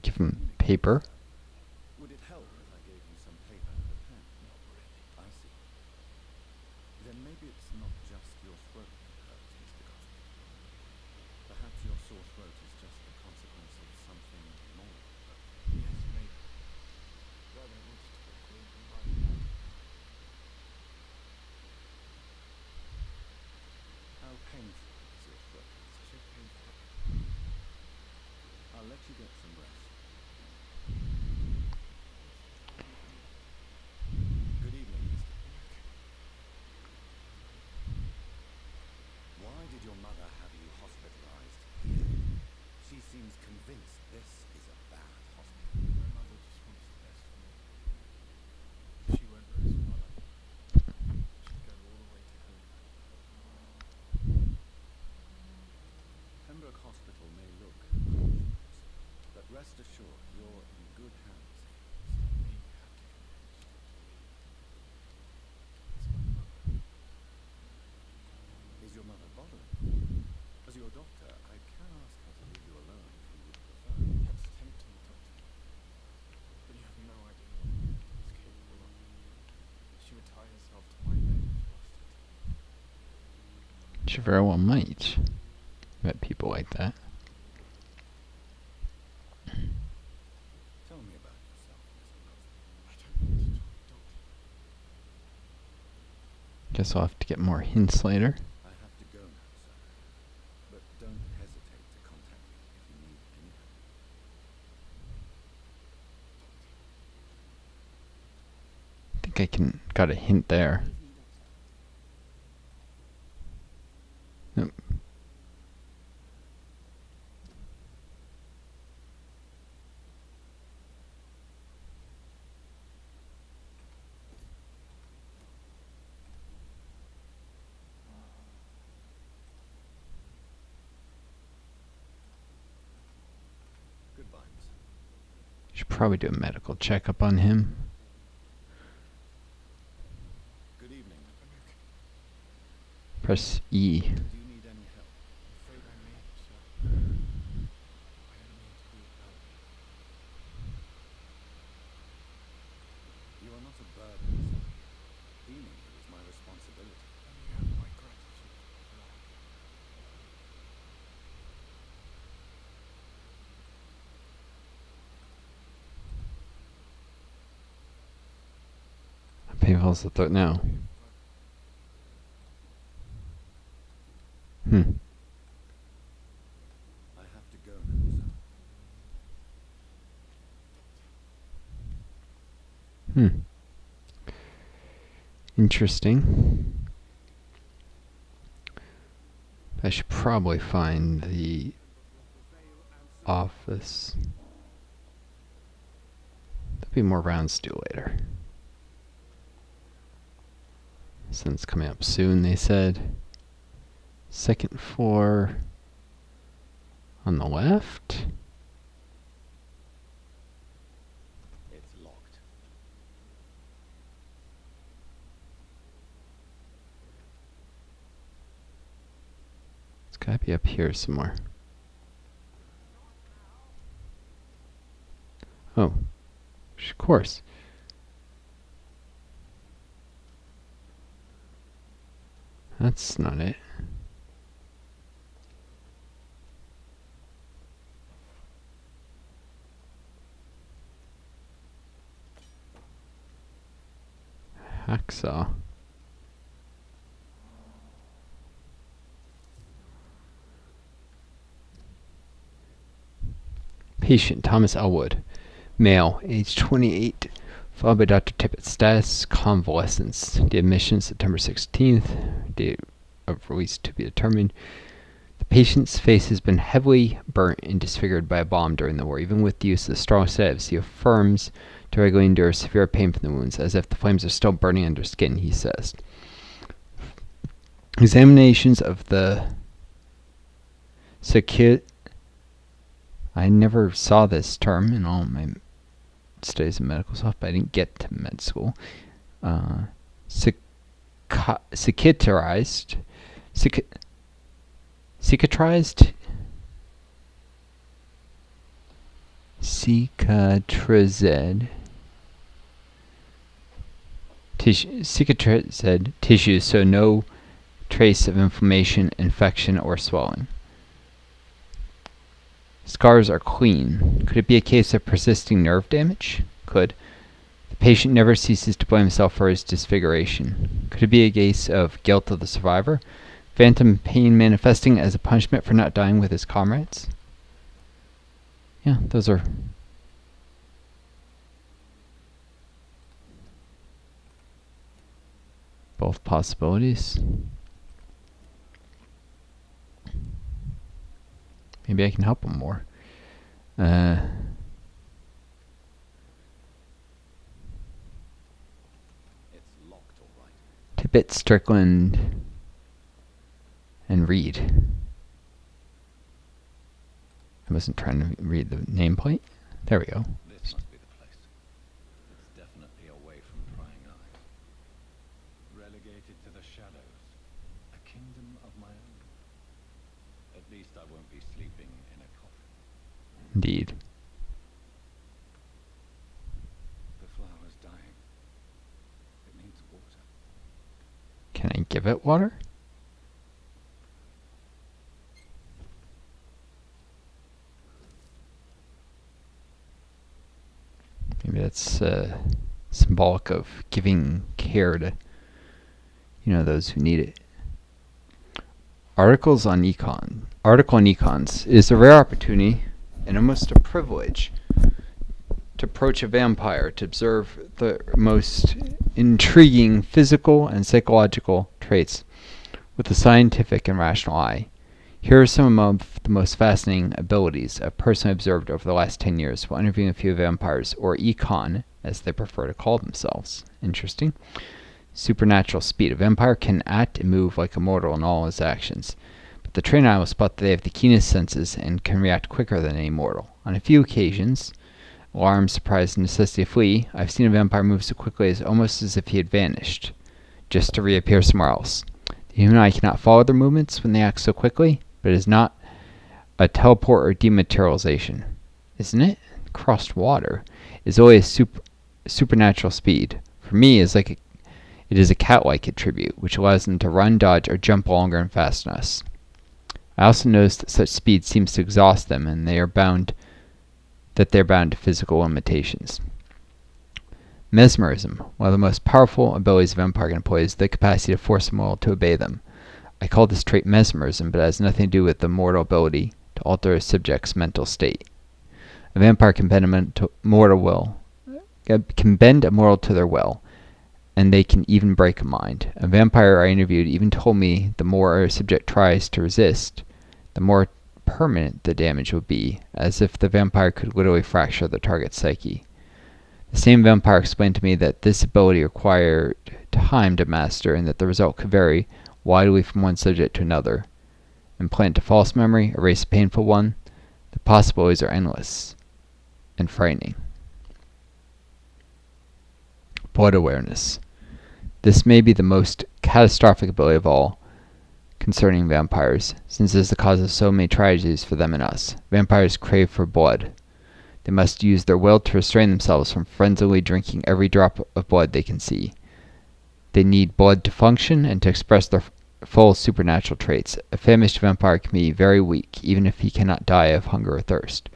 give him paper. Would it help if I gave you some paper and a pen? Not really. I see. Then maybe it's not just your throat that hurts, Mr. Goswick. Perhaps your sore throat is just the consequence of something more. Yes, maybe. But I don't want you to get cold and right now. How painful is your throat? So painful. I'll let you get some rest. Good evening, Mr. Why did your mother have you hospitalized here? She seems convinced this is a bad hospital. My mother just wants the best for me. If she weren't very smart, she'd go all the way to hell. Pembroke Hospital may look dangerous, but rest assured you're in good hands. Is your mother bothering you? As your doctor, I can ask her to leave you alone if you would prefer. That's tempting, Doctor. But you have no idea what she's capable of. She would tie herself to my bed if you asked her to. She very well might. Met people like that. Tell me about yourself, Mr. Goswick. I don't want to talk, Doctor. Guess I'll have to get more hints later. I have to go now, sir. But don't hesitate to contact me if you need any help. I think I got a hint there. Nope. Goodbye, Miss. Should probably do a medical checkup on him. Good evening. Press E. Do you need any help? I'm afraid I may, sir. I don't mean to be without you. You are not a burden, sir. Healing you is my responsibility. And you have my gratitude for that. How painful is the throat now? I have to go now, sir. Interesting. I should probably find the office. There'll be more rounds to do later. Since coming up soon, they said. Second floor on the left. It's locked. It's gotta be up here somewhere. Oh, of course. That's not it. Hacksaw. Patient Thomas Elwood, male, age 28, followed by Dr. Tippett. Status convalescence. The admission September 16th. Date of release to be determined. The patient's face has been heavily burnt and disfigured by a bomb during the war. Even with the use of strong sedatives, he affirms to regularly endure severe pain from the wounds, as if the flames are still burning under skin, he says. Examinations of the I never saw this term in all my studies in medical stuff, but I didn't get to med school. Cicatrized. Cicatrized tissues, so no trace of inflammation, infection, or swelling. Scars are clean. Could it be a case of persisting nerve damage? Could. The patient never ceases to blame himself for his disfiguration. Could it be a case of guilt of the survivor? Phantom pain manifesting as a punishment for not dying with his comrades? Yeah, those are both possibilities. Maybe I can help him more. It's locked, all right. Tippett, Strickland, and Reed. I wasn't trying to read the nameplate. There we go. This must be the place. It's definitely away from prying eyes. Relegated to the shadows. A kingdom of my own. At least I won't be sleeping in a coffin. Indeed. The flower's dying. It needs water. Can I give it water? Maybe that's symbolic of giving care to, those who need it. Article on econs is a rare opportunity and almost a privilege to approach a vampire to observe the most intriguing physical and psychological traits with a scientific and rational eye. Here are some of the most fascinating abilities I've personally observed over the last 10 years while interviewing a few vampires, or econ, as they prefer to call themselves. Interesting. Supernatural speed. A vampire can act and move like a mortal in all his actions, but the trained eye will spot that they have the keenest senses and can react quicker than any mortal. On a few occasions, alarm, surprise, and necessity to flee, I've seen a vampire move so quickly as almost as if he had vanished, just to reappear somewhere else. The human eye cannot follow their movements when they act so quickly, but it is not a teleport or dematerialization. Isn't it? Crossed water is always supernatural speed. For me, it is a cat-like attribute, which allows them to run, dodge, or jump longer and faster than us. I also notice that such speed seems to exhaust them, and they're bound to physical limitations. Mesmerism. One of the most powerful abilities a vampire can employ is the capacity to force a mortal to obey them. I call this trait mesmerism, but it has nothing to do with the mortal ability to alter a subject's mental state. A vampire can bend a mortal to their will, and they can even break a mind. A vampire I interviewed even told me the more a subject tries to resist, the more permanent the damage would be, as if the vampire could literally fracture the target's psyche. The same vampire explained to me that this ability required time to master and that the result could vary widely from one subject to another. Implant a false memory, erase a painful one. The possibilities are endless and frightening. Blood awareness. This may be the most catastrophic ability of all concerning vampires, since it is the cause of so many tragedies for them and us. Vampires crave for blood. They must use their will to restrain themselves from frenziedly drinking every drop of blood they can see. They need blood to function and to express their full supernatural traits. A famished vampire can be very weak, even if he cannot die of hunger or thirst.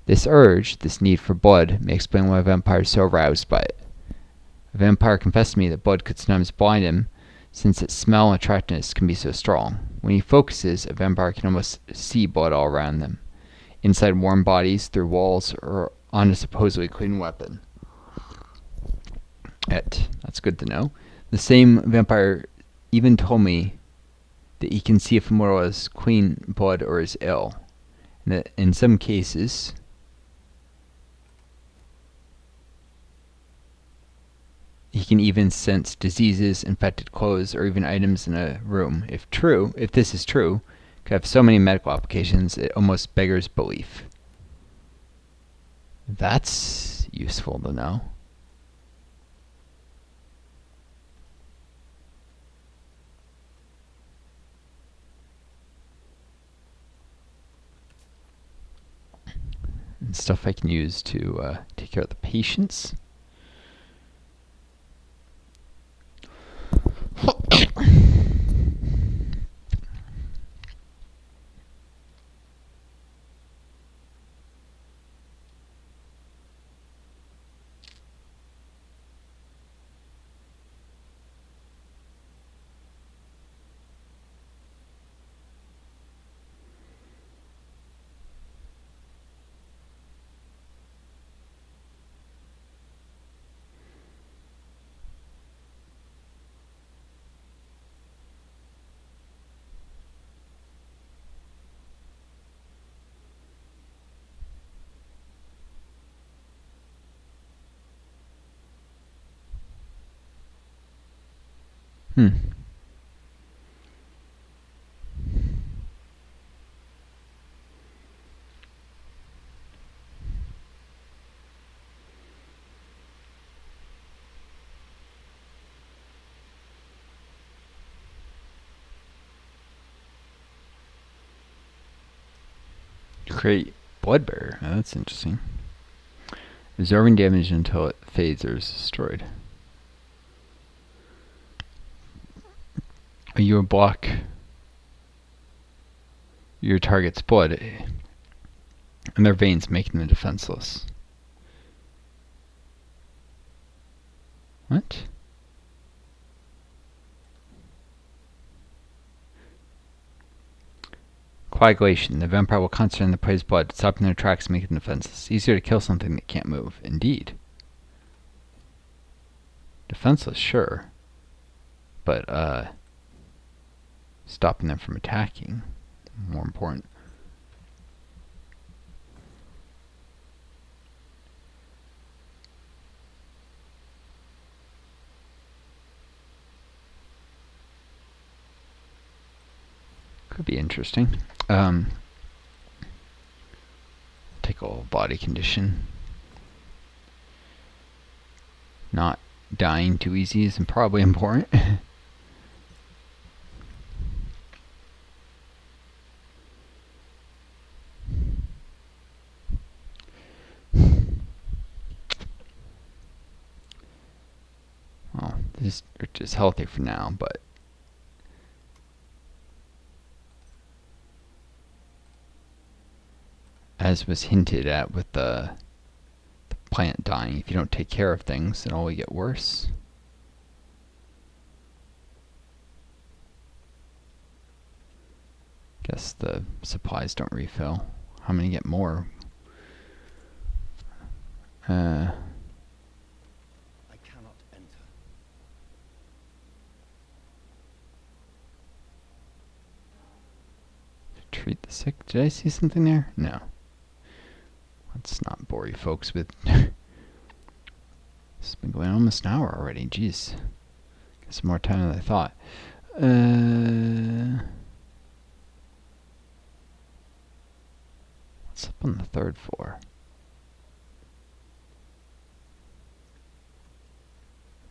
This urge, this need for blood, may explain why a vampire is so aroused by it. A vampire confessed to me that blood could sometimes blind him, since its smell and attractiveness can be so strong. When he focuses, a vampire can almost see blood all around them, inside warm bodies, through walls, or on a supposedly clean weapon. That's good to know. The same vampire even told me that he can see if a mortal has clean blood or is ill. And that in some cases, he can even sense diseases, infected clothes, or even items in a room. If this is true, it could have so many medical applications it almost beggars belief. That's useful to know. stuff I can use to take care of the patients. Hmm. Create blood barrier. Oh, that's interesting. Absorbing damage until it fades or is destroyed. You block your target's blood and their veins, making them defenseless. What? Coagulation. The vampire will concentrate on the prey's blood, stopping their tracks and making them defenseless. Easier to kill something that can't move. Indeed. Defenseless, sure. But, stopping them from attacking. More important. Could be interesting. Take a little body condition. Not dying too easy is probably important. Well, this is just healthy for now, but as was hinted at with the plant dying, if you don't take care of things, it'll only get worse. Guess the supplies don't refill. How many get more? I cannot enter. Treat the sick. Did I see something there? No. Let's not bore you folks with... It's been going almost an hour already. Jeez. Got some more time than I thought. What's up on the third floor?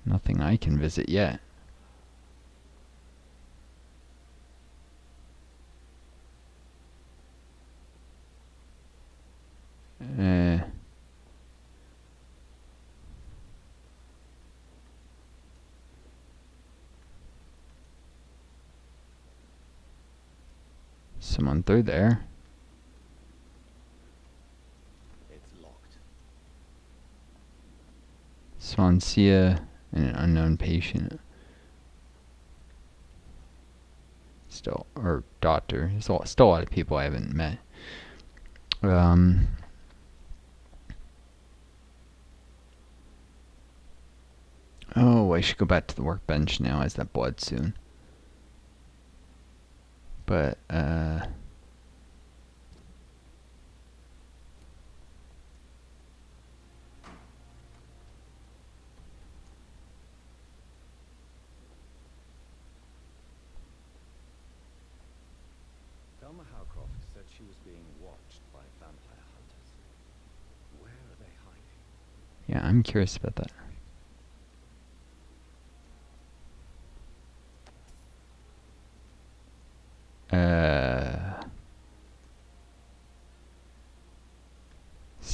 Nothing I can visit yet. Someone through there. It's locked. Swansea and an unknown patient. Still, or doctor. There's still a lot of people I haven't met. Oh, I should go back to the workbench now as that blood soon. But, Thelma Howcroft said she was being watched by vampire hunters. Where are they hiding? yeah, I'm curious about that.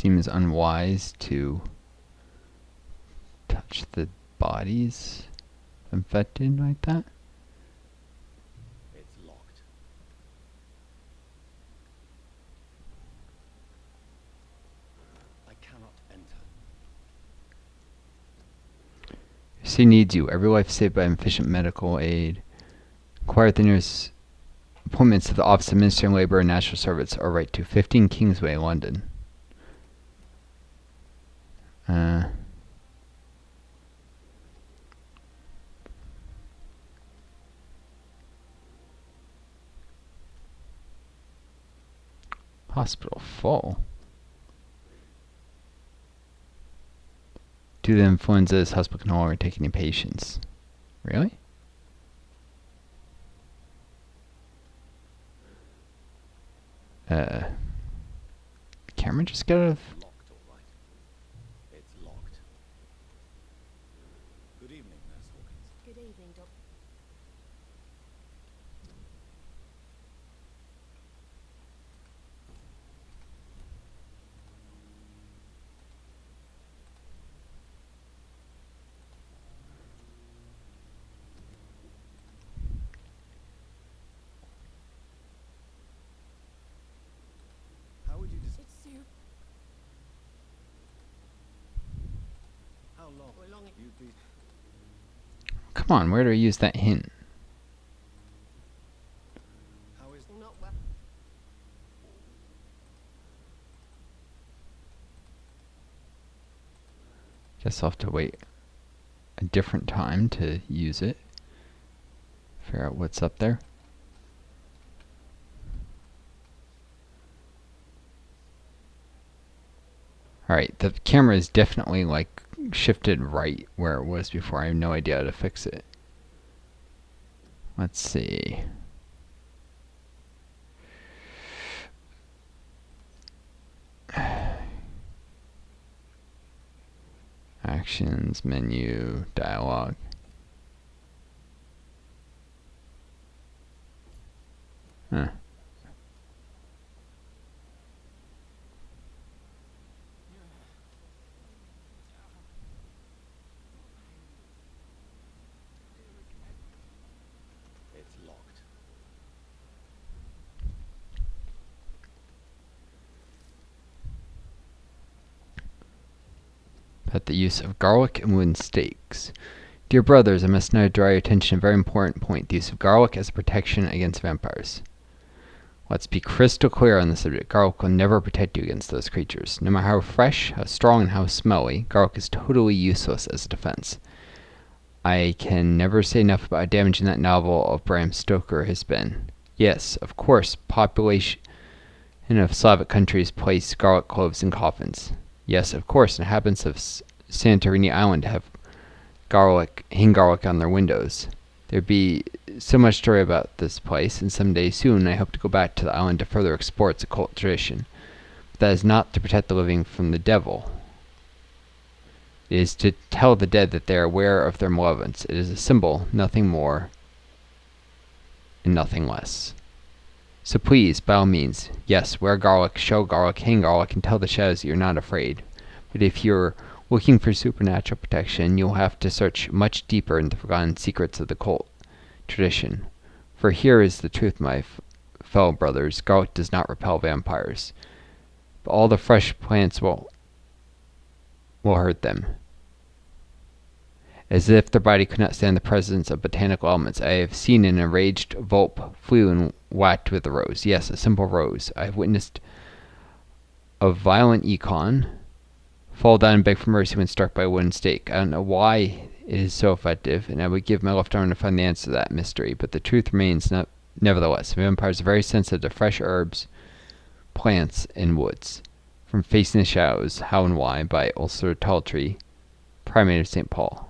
seems unwise to touch the bodies infected like that. It's locked. I cannot enter. She needs you. Every life saved by efficient medical aid. Inquire the nearest appointments to the Office of Ministry of Labour and National Service, or write to 15 Kingsway, London. Hospital full. Due to the influenza, this hospital can no longer take any patients. Really? Camera just got out of... Locked, all right. It's locked. Good evening, Nurse Hawkins. Good evening, Doc. How would you It's Sue. How long? We're long. You please. Come on, where do I use that hint? How is Not well. Guess I'll have to wait a different time to use it. Figure out what's up there. Alright, the camera is definitely like shifted right where it was before. I have no idea how to fix it. Let's see. Actions, menu, dialogue. Huh. it's locked? About the use of garlic and wooden stakes. Dear brothers, I must now draw your attention to a very important point, the use of garlic as a protection against vampires. Let's be crystal clear on the subject. Garlic will never protect you against those creatures. No matter how fresh, how strong, and how smelly, garlic is totally useless as a defense. I can never say enough about how damaging that novel of Bram Stoker has been. Yes, of course, population of Slavic countries place garlic cloves in coffins. Yes, of course, inhabitants of Santorini Island have hang garlic on their windows. There'd be so much story about this place, and someday soon I hope to go back to the island to further explore its occult tradition. But that is not to protect the living from the devil. It is to tell the dead that they are aware of their malevolence. It is a symbol, nothing more, and nothing less. So please, by all means, yes, wear garlic, show garlic, hang garlic, and tell the shadows that you're not afraid. But if you're looking for supernatural protection, you'll have to search much deeper into the forgotten secrets of the cult tradition. For here is the truth, my fellow brothers. Garlic does not repel vampires. But all the fresh plants will hurt them. As if their body could not stand the presence of botanical elements. I have seen an enraged vulp flew and whacked with a rose. Yes, a simple rose. I have witnessed a violent econ fall down and beg for mercy when struck by a wooden stake. I don't know why it is so effective, and I would give my left arm to find the answer to that mystery, but the truth remains nevertheless. Vampires are very sensitive to fresh herbs, plants, and woods. From Facing the Shadows, How and Why by Ursula Taltry, Primate of St. Paul.